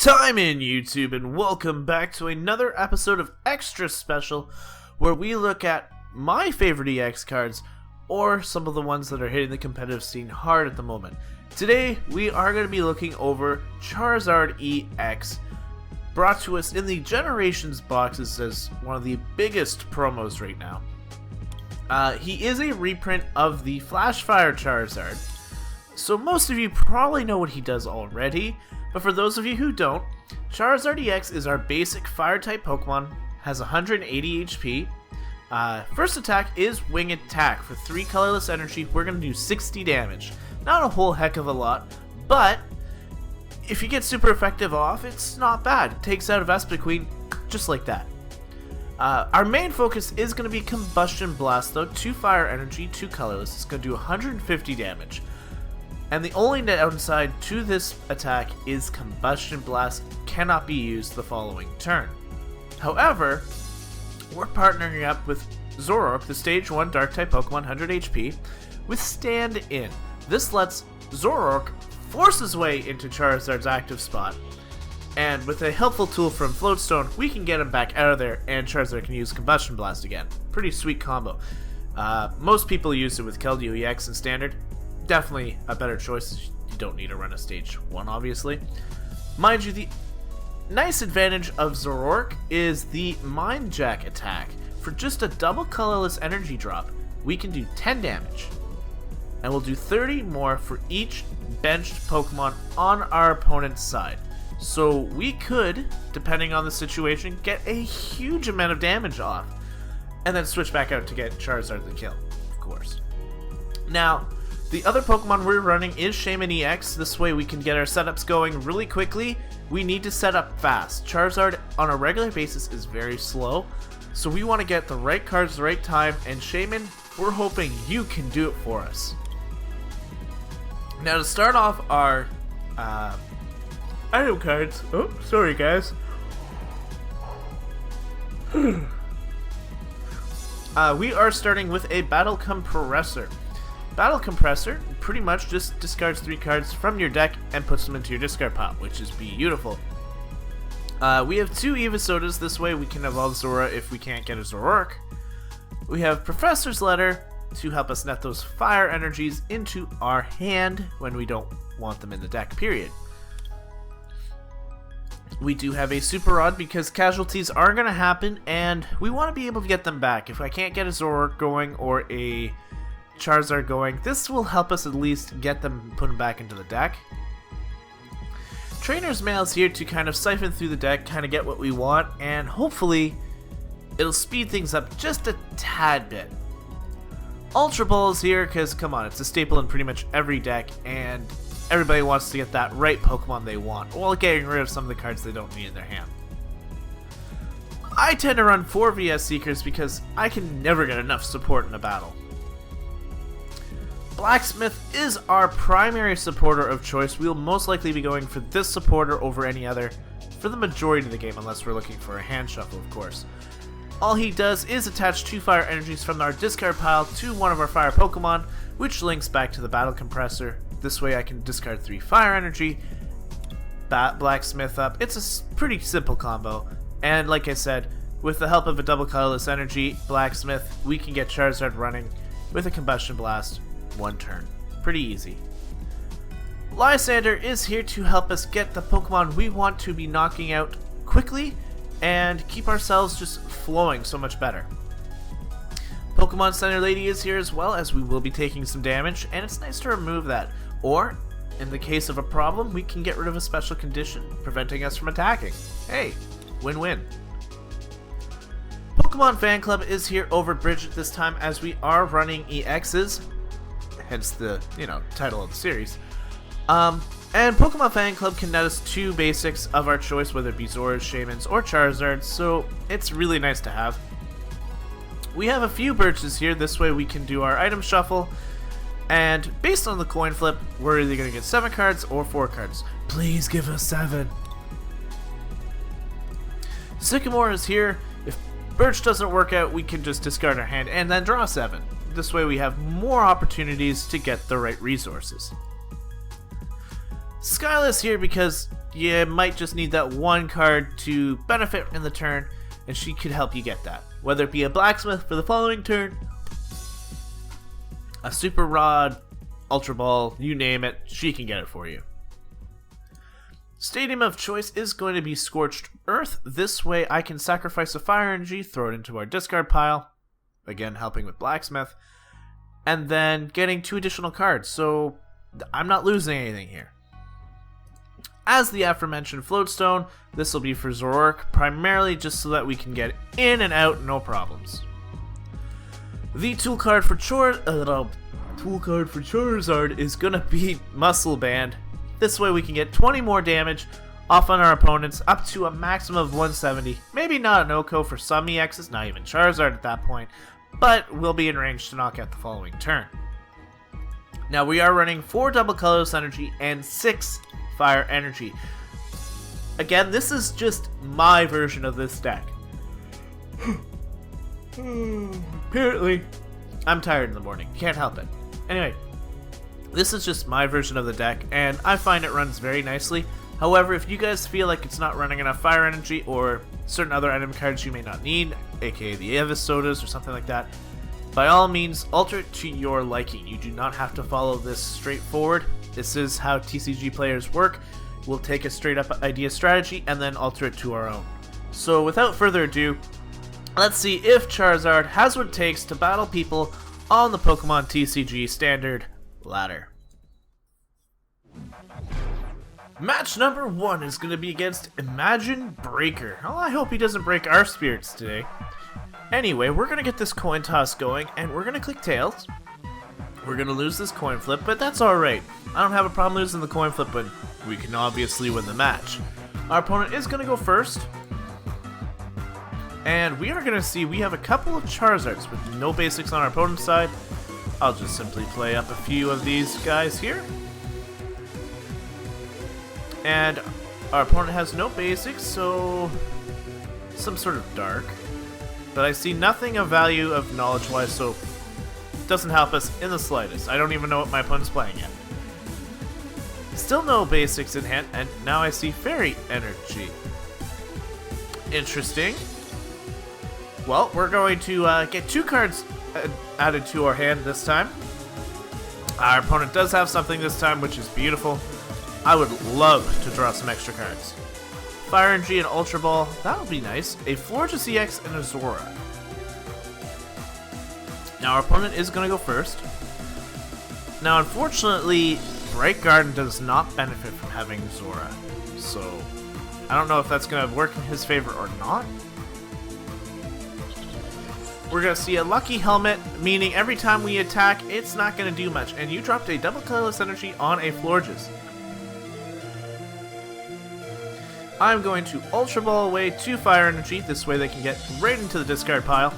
Time in YouTube, and welcome back to another episode of Extra Special, where we look at my favorite EX cards, or some of the ones that are hitting the competitive scene hard at the moment. Today, we are going to be looking over Charizard-EX, brought to us in the Generations boxes as one of the biggest promos right now. He is a reprint of the Flash Fire Charizard, so most of you probably know what he does already. But for those of you who don't, Charizard-EX is our basic Fire-type Pokemon, has 180 HP. First attack is Wing Attack. For 3 colorless energy, we're going to do 60 damage. Not a whole heck of a lot, but if you get super effective off, it's not bad. It takes out a Vespiquen just like that. Our main focus is going to be Combustion Blast though, 2 fire energy, 2 colorless. It's going to do 150 damage. And the only downside to this attack is Combustion Blast cannot be used the following turn. However, we're partnering up with Zoroark, the Stage 1 Dark-type Pokemon, 100 HP, with Stand In. This lets Zoroark force his way into Charizard's active spot, and with a helpful tool from Floatstone, we can get him back out of there, and Charizard can use Combustion Blast again. Pretty sweet combo. Most people use it with Keldeo-EX in Standard. Definitely a better choice. You don't need to run a stage 1, obviously. Mind you, the nice advantage of Zoroark is the Mind Jack attack. For just a double colorless energy drop, we can do 10 damage. And we'll do 30 more for each benched Pokemon on our opponent's side. So we could, depending on the situation, get a huge amount of damage off. And then switch back out to get Charizard the kill, of course. Now, the other Pokemon we're running is Shaymin-EX. This way we can get our setups going really quickly. We need to set up fast. Charizard on a regular basis is very slow, so we want to get the right cards the right time, and Shaymin, we're hoping you can do it for us. Now to start off our item cards, oh sorry guys, we are starting with a Battle Compressor. Battle Compressor pretty much just discards 3 cards from your deck and puts them into your discard pile, which is beautiful. We have 2 Evosodas. This way we can evolve Zora if we can't get a Zoroark. We have Professor's Letter to help us net those fire energies into our hand when we don't want them in the deck, period. We do have a Super Rod because casualties are going to happen and we want to be able to get them back. If I can't get a Zoroark going or a Charizard going, this will help us at least get them, put them back into the deck. Trainer's Mail is here to kind of siphon through the deck, kind of get what we want, and hopefully it'll speed things up just a tad bit. Ultra Ball is here because, come on, it's a staple in pretty much every deck, and everybody wants to get that right Pokemon they want, while getting rid of some of the cards they don't need in their hand. I tend to run 4 VS Seekers because I can never get enough support in a battle. Blacksmith is our primary supporter of choice. We'll most likely be going for this supporter over any other for the majority of the game, unless we're looking for a hand shuffle, of course. All he does is attach 2 fire energies from our discard pile to one of our fire Pokemon, which links back to the Battle Compressor. This way I can discard 3 fire energy, Blacksmith up. It's a pretty simple combo, and like I said, with the help of a double colorless energy, Blacksmith, we can get Charizard running with a Combustion Blast. 1 turn. Pretty easy. Lysander is here to help us get the Pokemon we want to be knocking out quickly and keep ourselves just flowing so much better. Pokemon Center Lady is here as well, as we will be taking some damage, and it's nice to remove that. Or, in the case of a problem, we can get rid of a special condition preventing us from attacking. Hey, win-win. Pokemon Fan Club is here over Bridget this time, as we are running EXs. Hence the, title of the series. And Pokemon Fan Club can net us 2 basics of our choice, whether it be Zoras, Shaymins, or Charizards, so it's really nice to have. We have a few Birches here. This way we can do our item shuffle, and based on the coin flip, we're either going to get 7 cards or 4 cards. Please give us 7. Sycamore is here. If Birch doesn't work out, we can just discard our hand and then draw 7. This way we have more opportunities to get the right resources. Skyla's here because you might just need that one card to benefit in the turn, and she could help you get that. Whether it be a blacksmith for the following turn, a super rod, ultra ball, you name it, she can get it for you. Stadium of choice is going to be Scorched Earth. This way I can sacrifice a fire energy, throw it into our discard pile, again helping with blacksmith, and then getting 2 additional cards, so I'm not losing anything here. As the aforementioned Floatstone, this will be for Zoroark, primarily just so that we can get in and out no problems. The tool card for Charizard is gonna be Muscle Band. This way we can get 20 more damage off on our opponents, up to a maximum of 170. Maybe not an Oko for some EXs, not even Charizard at that point, but we'll be in range to knock out the following turn. Now we are running 4 double colorless energy and 6 fire energy. Again, this is just my version of this deck. Apparently, I'm tired in the morning. Can't help it. Anyway, this is just my version of the deck, and I find it runs very nicely. However, if you guys feel like it's not running enough fire energy or certain other item cards you may not need, aka the Avis Totos or something like that, by all means, alter it to your liking. You do not have to follow this straightforward. This is how TCG players work. We'll take a straight up idea strategy and then alter it to our own. So without further ado, let's see if Charizard has what it takes to battle people on the Pokemon TCG Standard ladder. Match number 1 is going to be against Imagine Breaker. Well, I hope he doesn't break our spirits today. Anyway, we're going to get this coin toss going, and we're going to click Tails. We're going to lose this coin flip, but that's alright. I don't have a problem losing the coin flip, but we can obviously win the match. Our opponent is going to go first. And we are going to see we have a couple of Charizards with no basics on our opponent's side. I'll just simply play up a few of these guys here. And our opponent has no basics, so some sort of dark. But I see nothing of value of knowledge-wise, so it doesn't help us in the slightest. I don't even know what my opponent's playing yet. Still no basics in hand, and now I see Fairy Energy. Interesting. Well, we're going to get 2 cards added to our hand this time. Our opponent does have something this time, which is beautiful. I would love to draw some extra cards. Fire Energy and Ultra Ball, that would be nice. A Charizard-EX and a Zora. Now our opponent is going to go first. Now unfortunately, Bright Garden does not benefit from having Zora. So, I don't know if that's going to work in his favor or not. We're going to see a Lucky Helmet, meaning every time we attack, it's not going to do much. And you dropped a double colorless energy on a Florges. I'm going to Ultra Ball away 2 Fire Energy. This way they can get right into the discard pile.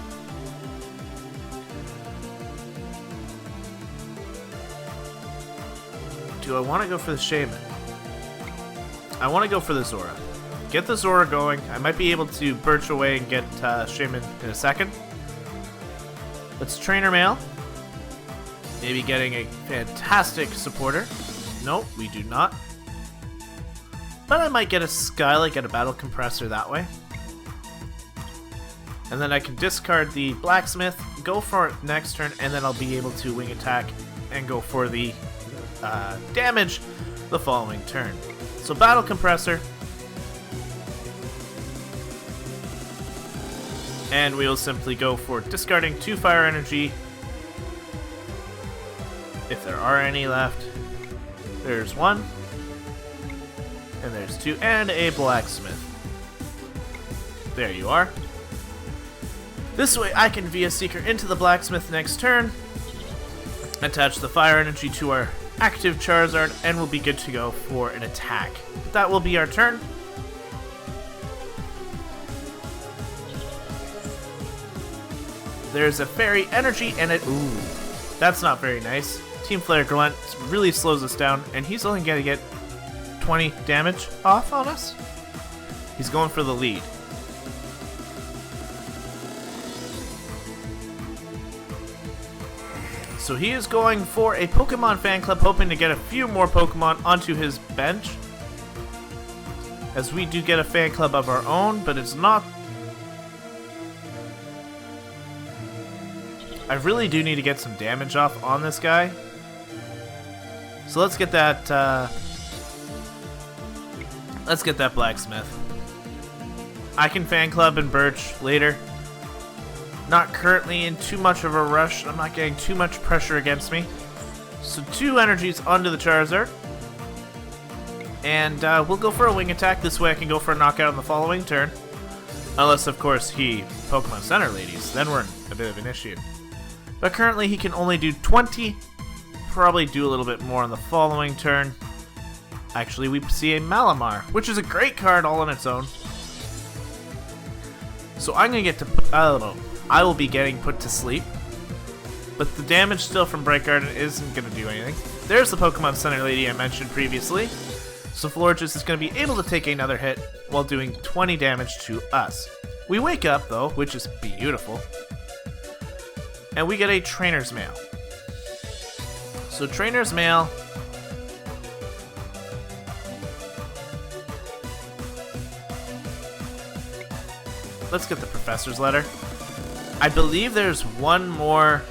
Do I want to go for the Shaman? I want to go for the Zora. Get the Zora going. I might be able to Birch away and get Shaman in a second. Let's Trainer Mail. Maybe getting a fantastic supporter. Nope, we do not. But I might get a Skylight, get a Battle Compressor that way. And then I can discard the Blacksmith, go for it next turn, and then I'll be able to Wing Attack and go for the damage the following turn. So Battle Compressor. And we'll simply go for discarding 2 Fire Energy. If there are any left. There's 1. And there's 2. And a Blacksmith. There you are. This way I can via Seeker into the Blacksmith next turn. Attach the Fire Energy to our active Charizard. And we'll be good to go for an attack. That will be our turn. There's a Fairy Energy and it... Ooh, that's not very nice. Team Flare Grunt really slows us down, and he's only going to get 20 damage off on us. He's going for the lead. So he is going for a Pokemon Fan Club, hoping to get a few more Pokemon onto his bench. as we do get a fan club of our own, but it's not... I really do need to get some damage off on this guy. So let's get that, blacksmith. I can fan club and birch later. Not currently in too much of a rush. I'm not getting too much pressure against me. So 2 energies onto the Charizard. And we'll go for a wing attack. This way I can go for a knockout on the following turn. Unless, of course, he Pokemon Center ladies. Then we're in a bit of an issue. But currently he can only do 20. Probably do a little bit more on the following turn. Actually, we see a Malamar, which is a great card all on its own. So I'm going to get to... I don't know. I will be getting put to sleep. But the damage still from Bright Garden isn't going to do anything. There's the Pokemon Center lady I mentioned previously. So Florges is going to be able to take another hit while doing 20 damage to us. We wake up, though, which is beautiful. And we get a Trainer's Mail. So Trainer's Mail... Let's get the Professor's Letter. I believe there's one more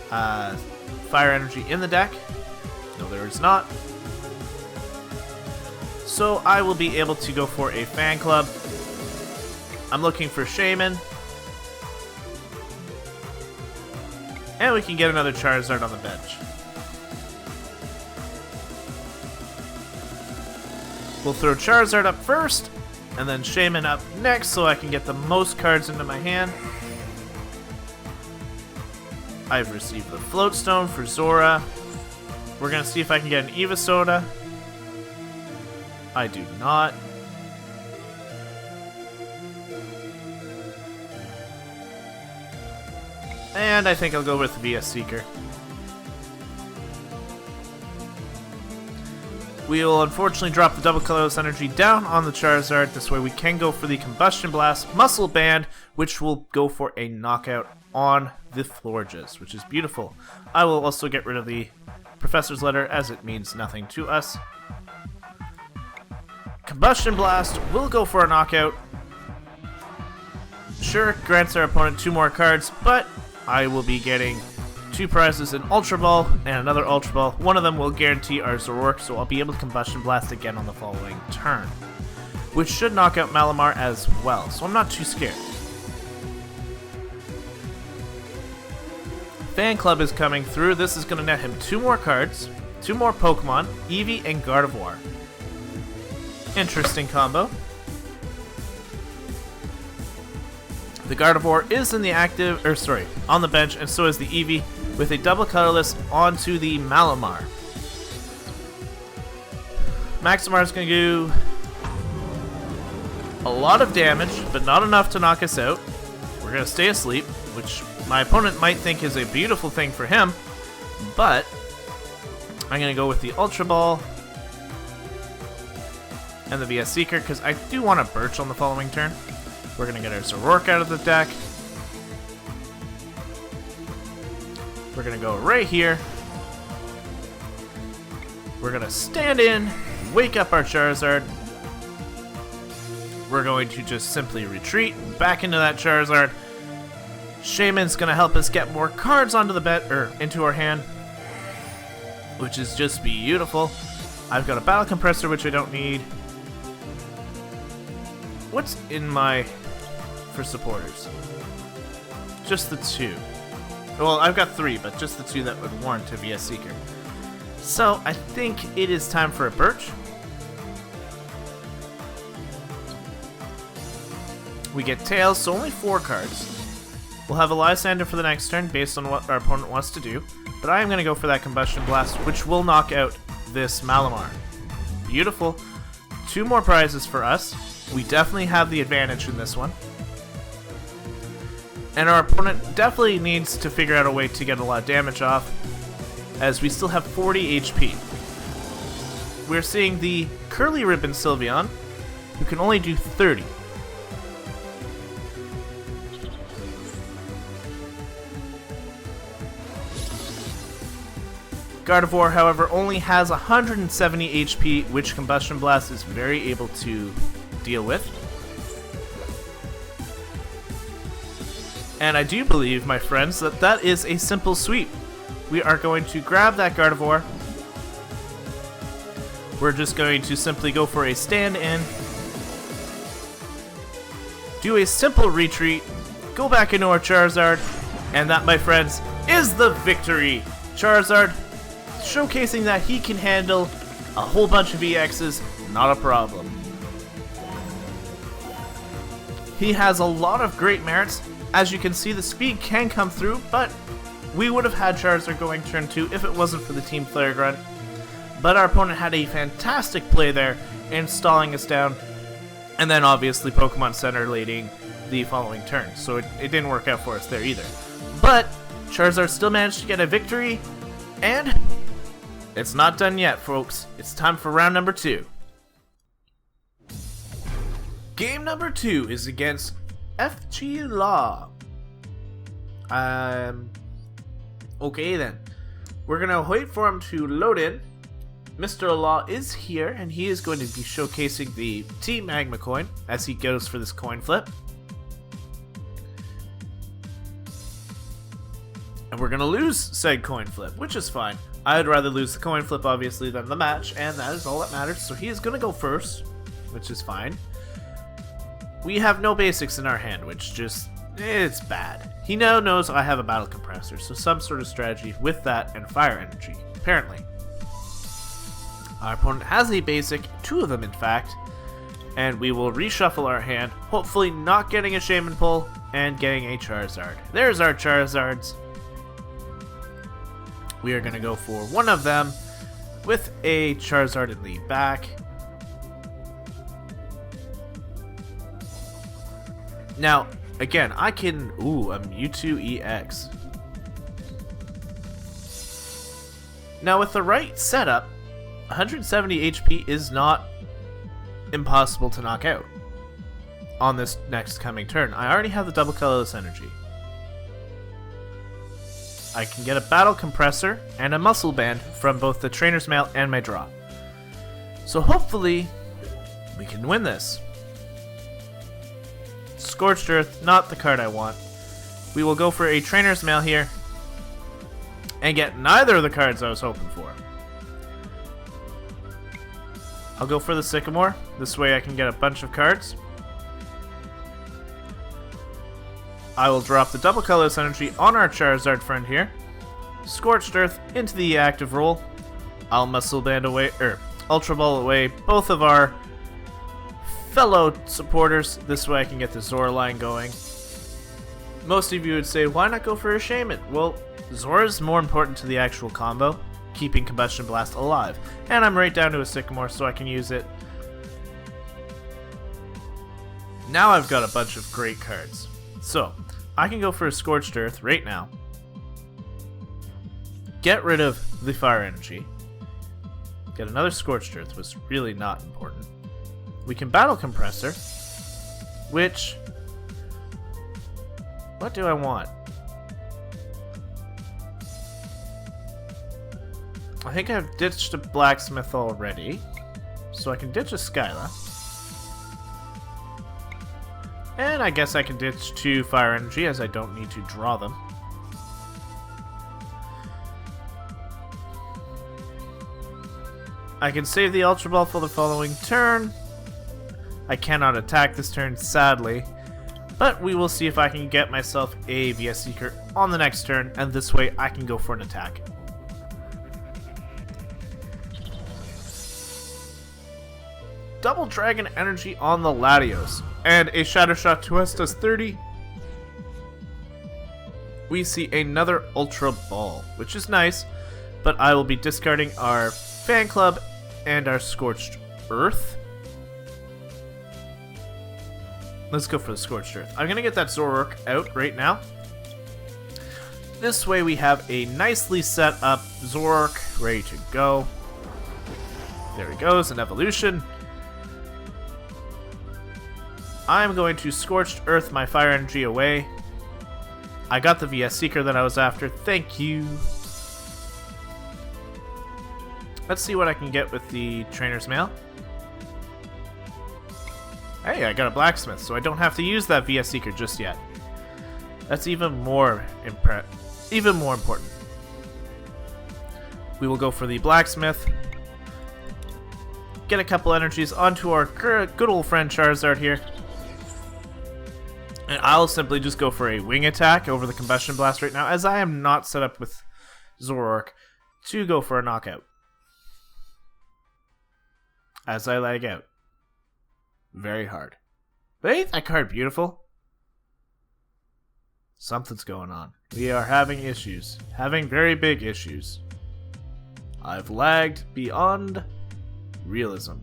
Fire Energy in the deck. No, there is not. So I will be able to go for a Fan Club. I'm looking for Shaman. And we can get another Charizard on the bench. We'll throw Charizard up first, and then Shaman up next so I can get the most cards into my hand. I've received the Float Stone for Zora. We're going to see if I can get an Eva Soda. I do not. And I think I'll go with VS Seeker. We will unfortunately drop the double colorless energy down on the Charizard. This way we can go for the Combustion Blast Muscle Band, which will go for a knockout on the Florges, which is beautiful. I will also get rid of the Professor's Letter as it means nothing to us. Combustion Blast will go for a knockout. Sure, grants our opponent 2 more cards, but I will be getting 2 prizes, an Ultra Ball and another Ultra Ball. One of them will guarantee our Zoroark, so I'll be able to Combustion Blast again on the following turn, which should knock out Malamar as well, so I'm not too scared. Fan Club is coming through. This is going to net him 2 more cards, 2 more Pokemon, Eevee and Gardevoir. Interesting combo. The Gardevoir is in the on the bench, and so is the Eevee, with a double colorless onto the Malamar. Maximar is going to do a lot of damage, but not enough to knock us out. We're going to stay asleep, which my opponent might think is a beautiful thing for him, but I'm going to go with the Ultra Ball and the VS Seeker, because I do want to Birch on the following turn. We're going to get our Zoroark out of the deck. We're going to go right here. We're going to stand in, wake up our Charizard. We're going to just simply retreat back into that Charizard. Shaman's going to help us get more cards onto the into our hand, which is just beautiful. I've got a Battle Compressor, which I don't need. What's in my... for supporters? Just the 2. Well, I've got 3, but just the 2 that would warrant a VS Seeker. So, I think it is time for a Birch. We get Tails, so only 4 cards. We'll have a Lysander for the next turn based on what our opponent wants to do, but I am going to go for that Combustion Blast, which will knock out this Malamar. Beautiful. 2 more prizes for us. We definitely have the advantage in this one. And our opponent definitely needs to figure out a way to get a lot of damage off, as we still have 40 HP. We're seeing the Curly Ribbon Sylveon, who can only do 30. Gardevoir, however, only has 170 HP, which Combustion Blast is very able to deal with. And I do believe, my friends, that that is a simple sweep. We are going to grab that Gardevoir. We're just going to simply go for a stand-in, do a simple retreat, go back into our Charizard, and that, my friends, is the victory! Charizard showcasing that he can handle a whole bunch of EXs, not a problem. He has a lot of great merits. As you can see, the speed can come through, but we would have had Charizard going turn 2 if it wasn't for the Team Flare Grunt. But our opponent had a fantastic play there in stalling us down, and then obviously Pokemon Center leading the following turn, so it didn't work out for us there either. But Charizard still managed to get a victory, and it's not done yet, folks. It's time for round number 2. Game number 2 is against FGM Law. Okay then. We're gonna wait for him to load in. Mr. Law is here, and he is going to be showcasing the Team Magma coin as he goes for this coin flip. And we're gonna lose said coin flip, which is fine. I'd rather lose the coin flip, obviously, than the match, and that is all that matters. So he is gonna go first, which is fine. We have no basics in our hand, which just, it's bad. He now knows I have a battle compressor, so some sort of strategy with that and fire energy, apparently. Our opponent has a basic, 2 of them in fact, and we will reshuffle our hand, hopefully not getting a Shaman Pull and getting a Charizard. There's our Charizards. We are going to go for one of them with a Charizard in the back. Now, again, I can... Ooh, a Mewtwo-EX. Now, with the right setup, 170 HP is not impossible to knock out on this next coming turn. I already have the double colorless energy. I can get a battle compressor and a muscle band from both the trainer's mail and my draw. So hopefully we can win this. Scorched Earth, not the card I want. We will go for a trainer's mail here and get neither of the cards I was hoping for. I'll go for the Sycamore. This way I can get a bunch of cards. I will drop the double colorless energy on our Charizard friend here. Scorched Earth into the active role. I'll Muscle Band away, Ultra Ball away both of our fellow supporters. This way I can get the Zora line going. Most of you would say, why not go for a Shaman? Well, Zora is more important to the actual combo, keeping Combustion Blast alive. And I'm right down to a Sycamore, so I can use it. Now I've got a bunch of great cards. So, I can go for a Scorched Earth right now. Get rid of the Fire Energy. Get another Scorched Earth was really not important. We can Battle Compressor, which... What do I want? I think I've ditched a Blacksmith already, so I can ditch a Skyla. And I guess I can ditch 2 Fire Energy as I don't need to draw them. I can save the Ultra Ball for the following turn. I cannot attack this turn, sadly. But we will see if I can get myself a VS Seeker on the next turn, and this way I can go for an attack. Double Dragon Energy on the Latios, and a Shadow Shot to us does 30. We see another Ultra Ball, which is nice, but I will be discarding our Fan Club and our Scorched Earth. Let's go for the Scorched Earth. I'm going to get that Zoroark out right now. This way we have a nicely set up Zoroark ready to go. There he goes, an evolution. I'm going to Scorched Earth my Fire Energy away. I got the VS Seeker that I was after. Thank you. Let's see what I can get with the Trainer's Mail. Hey, I got a blacksmith, so I don't have to use that VS Seeker just yet. That's even more important. We will go for the blacksmith. Get a couple energies onto our good old friend Charizard here. And I'll simply just go for a wing attack over the Combustion Blast right now, as I am not set up with Zoroark to go for a knockout. As I lag out. Very hard. But ain't that card beautiful? Something's going on. We are having issues. Having very big issues. I've lagged beyond realism.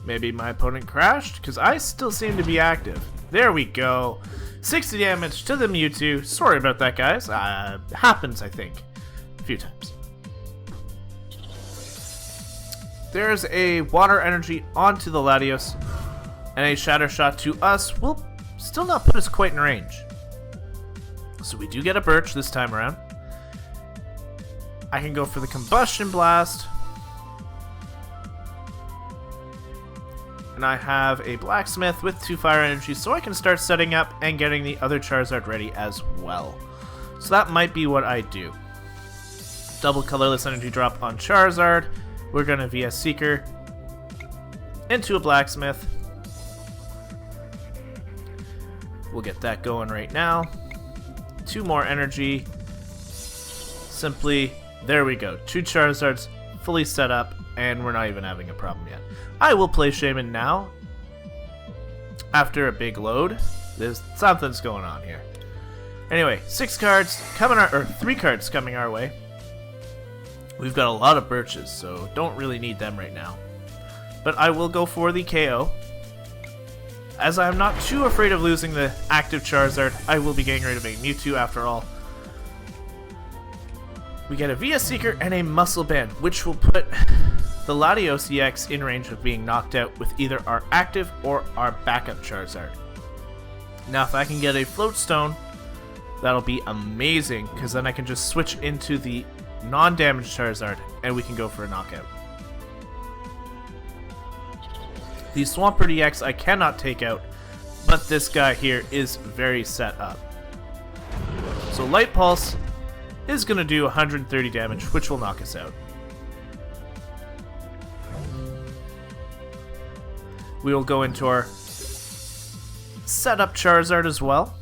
Maybe my opponent crashed, because I still seem to be active. There we go. 60 damage to the Mewtwo. Sorry about that, guys. Happens, I think. A few times. There's a water energy onto the Latios, and a Shatter Shot to us will still not put us quite in range. So we do get a Birch this time around. I can go for the Combustion Blast. And I have a Blacksmith with 2 Fire Energies, so I can start setting up and getting the other Charizard ready as well. So that might be what I do. Double Colorless Energy Drop on Charizard. We're going to VS Seeker into a Blacksmith. We'll get that going right now. 2 more energy. Simply, there we go. 2 Charizards fully set up, and we're not even having a problem yet. I will play Shaman now. After a big load. Something's going on here. Anyway, 6 cards coming or 3 cards coming our way. We've got a lot of Birches, so don't really need them right now. But I will go for the KO. As I'm not too afraid of losing the active Charizard, I will be getting rid of a Mewtwo after all. We get a VS Seeker and a Muscle Band, which will put the Charizard-EX in range of being knocked out with either our active or our backup Charizard. Now if I can get a Float Stone, that'll be amazing, because then I can just switch into the non-damaged Charizard and we can go for a knockout. The Swampert-EX I cannot take out, but this guy here is very set up. So Light Pulse is going to do 130 damage, which will knock us out. We will go into our setup Charizard as well.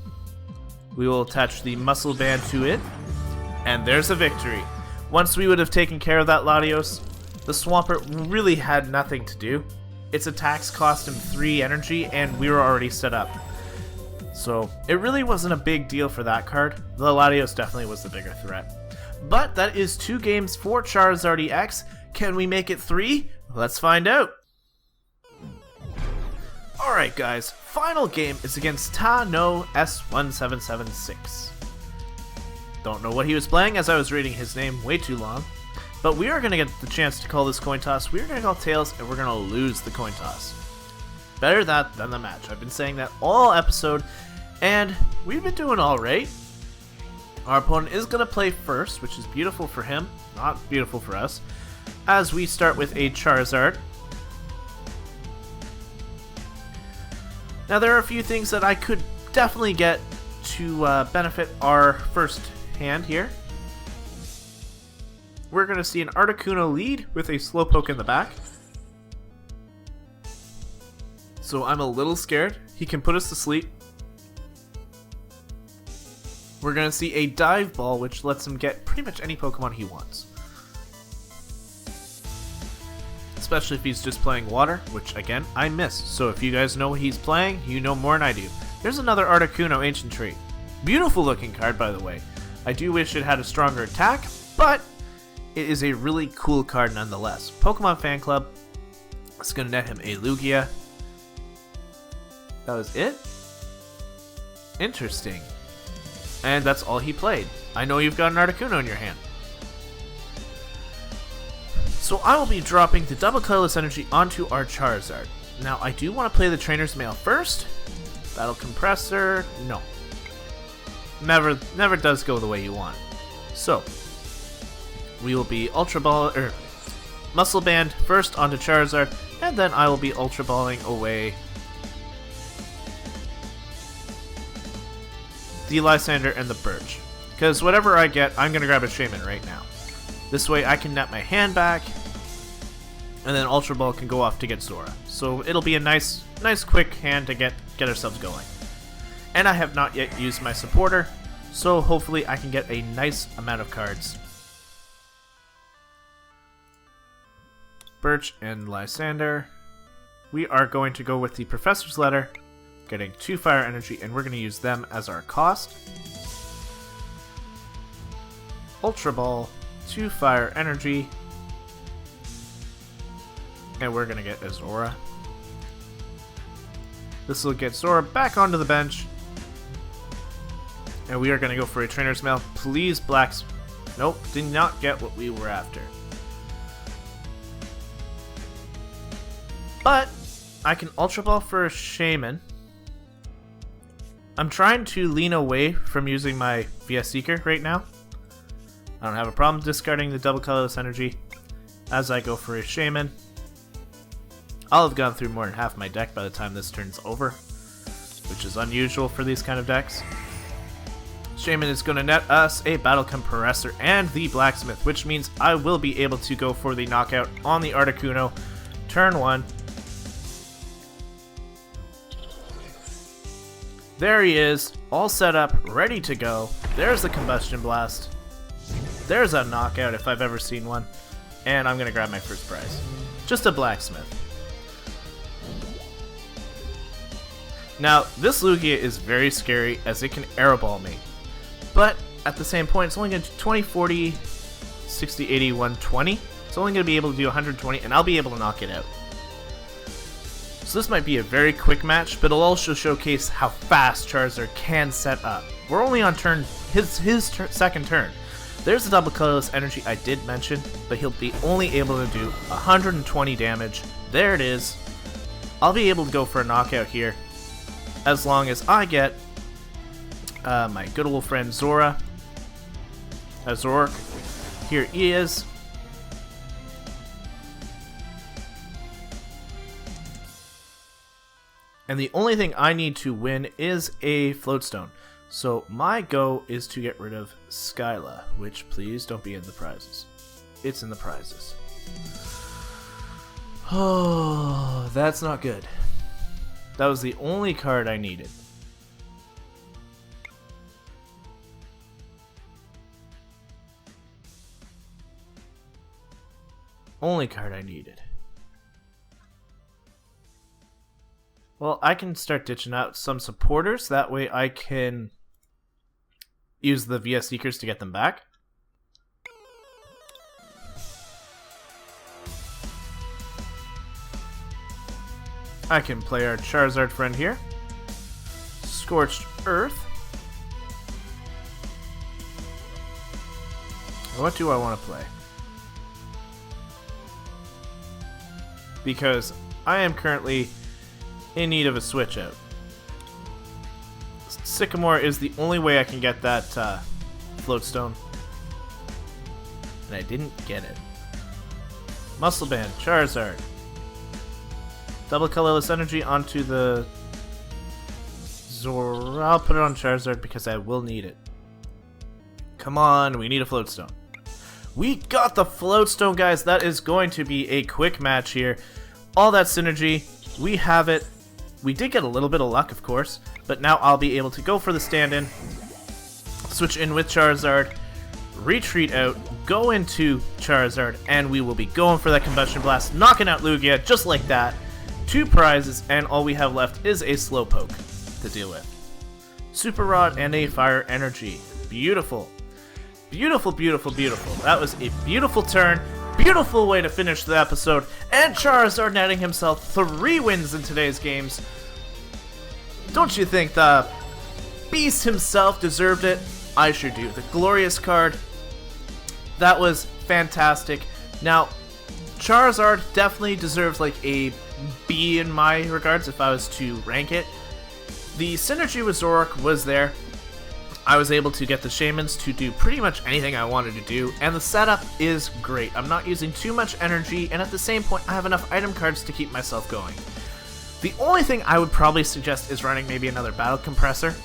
We will attach the Muscle Band to it, and there's a victory. Once we would have taken care of that Latios, the Swampert really had nothing to do. Its attacks cost him 3 energy, and we were already set up. So it really wasn't a big deal for that card. The Latios definitely was the bigger threat. But that is 2 games for Charizard-EX. Can we make it 3? Let's find out. Alright guys, final game is against Tano S1776. Don't know what he was playing, as I was reading his name way too long. But we are going to get the chance to call this coin toss. We are going to call tails, and we're going to lose the coin toss. Better that than the match. I've been saying that all episode, and we've been doing alright. Our opponent is going to play first, which is beautiful for him, not beautiful for us, as we start with a Charizard. Now there are a few things that I could definitely get to benefit our first hand here. We're going to see an Articuno lead with a Slowpoke in the back. So I'm a little scared. He can put us to sleep. We're going to see a Dive Ball, which lets him get pretty much any Pokemon he wants. Especially if he's just playing Water, which again, I missed. So if you guys know what he's playing, you know more than I do. There's another Articuno Ancient Trait. Beautiful looking card, by the way. I do wish it had a stronger attack, but it is a really cool card nonetheless. Pokemon Fan Club is going to net him a Lugia. That was it? Interesting. And that's all he played. I know you've got an Articuno in your hand. So I will be dropping the double colorless energy onto our Charizard. Now I do want to play the Trainer's Mail first. Battle Compressor, no. Never does go the way you want. So, we will be Ultra Ball or Muscle Band first onto Charizard, and then I will be Ultra Balling away the Lysander and the Birch. Because whatever I get, I'm going to grab a Shaman right now. This way I can net my hand back, and then Ultra Ball can go off to get Zora. So it'll be a nice quick hand to get ourselves going. And I have not yet used my supporter, so hopefully I can get a nice amount of cards. Birch and Lysander. We are going to go with the Professor's Letter, getting 2 Fire Energy, and we're going to use them as our cost. Ultra Ball, 2 Fire Energy, and we're going to get a Zora. This will get Zora back onto the bench, and we are going to go for a Trainer's Mail. Please, Blacks. Nope, did not get what we were after. But I can Ultra Ball for a Shaman. I'm trying to lean away from using my VS Seeker right now. I don't have a problem discarding the double colorless energy as I go for a Shaman. I'll have gone through more than half my deck by the time this turn's over, which is unusual for these kind of decks. Shaman is going to net us a Battle Compressor and the Blacksmith, which means I will be able to go for the knockout on the Articuno turn 1. There he is, all set up, ready to go. There's the Combustion Blast. There's a knockout if I've ever seen one. And I'm going to grab my first prize. Just a Blacksmith. Now, this Lugia is very scary as it can Aeroball me. But at the same point, it's only going to do 20, 40, 60, 80, 120. It's only going to be able to do 120, and I'll be able to knock it out. So this might be a very quick match, but it'll also showcase how fast Charizard can set up. We're only on his second turn. There's the double colorless energy I did mention, but he'll be only able to do 120 damage. There it is. I'll be able to go for a knockout here, as long as I get my good old friend Zora. Zork. Here he is. And the only thing I need to win is a Floatstone. So my go is to get rid of Skyla, which please don't be in the prizes. It's in the prizes. Oh, that's not good. That was the only card I needed. Only card I needed. Well, I can start ditching out some supporters. That way I can use the VS Seekers to get them back. I can play our Charizard friend here. Scorched Earth. What do I want to play? Because I am currently in need of a switch out. Sycamore is the only way I can get that Floatstone. And I didn't get it. Muscle Band, Charizard. Double colorless energy onto the Zora. I'll put it on Charizard because I will need it. Come on, we need a Floatstone. We got the Floatstone, guys. That is going to be a quick match here. All that synergy, we have it. We did get a little bit of luck, of course, but now I'll be able to go for the stand-in, switch in with Charizard, retreat out, go into Charizard, and we will be going for that Combustion Blast, knocking out Lugia just like that. 2 prizes, and all we have left is a Slowpoke to deal with. Super Rod and a Fire Energy. Beautiful. Beautiful, beautiful, beautiful. That was a beautiful turn. Beautiful way to finish the episode. And Charizard netting himself 3 wins in today's games. Don't you think the Beast himself deserved it? I sure do. The glorious card. That was fantastic. Now, Charizard definitely deserves like a B in my regards if I was to rank it. The synergy with Zoroark was there. I was able to get the Shamans to do pretty much anything I wanted to do, and the setup is great. I'm not using too much energy, and at the same point, I have enough item cards to keep myself going. The only thing I would probably suggest is running maybe another Battle Compressor.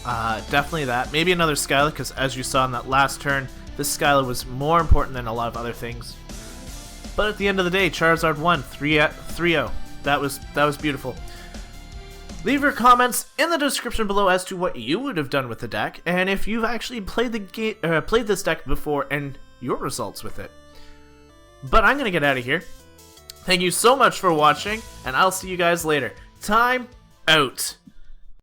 Definitely that. Maybe another Skyla, because as you saw in that last turn, this Skyla was more important than a lot of other things. But at the end of the day, Charizard won 3-0. That was beautiful. Leave your comments in the description below as to what you would have done with the deck, and if you've actually played this deck before and your results with it. But I'm gonna get out of here. Thank you so much for watching, and I'll see you guys later. Time out.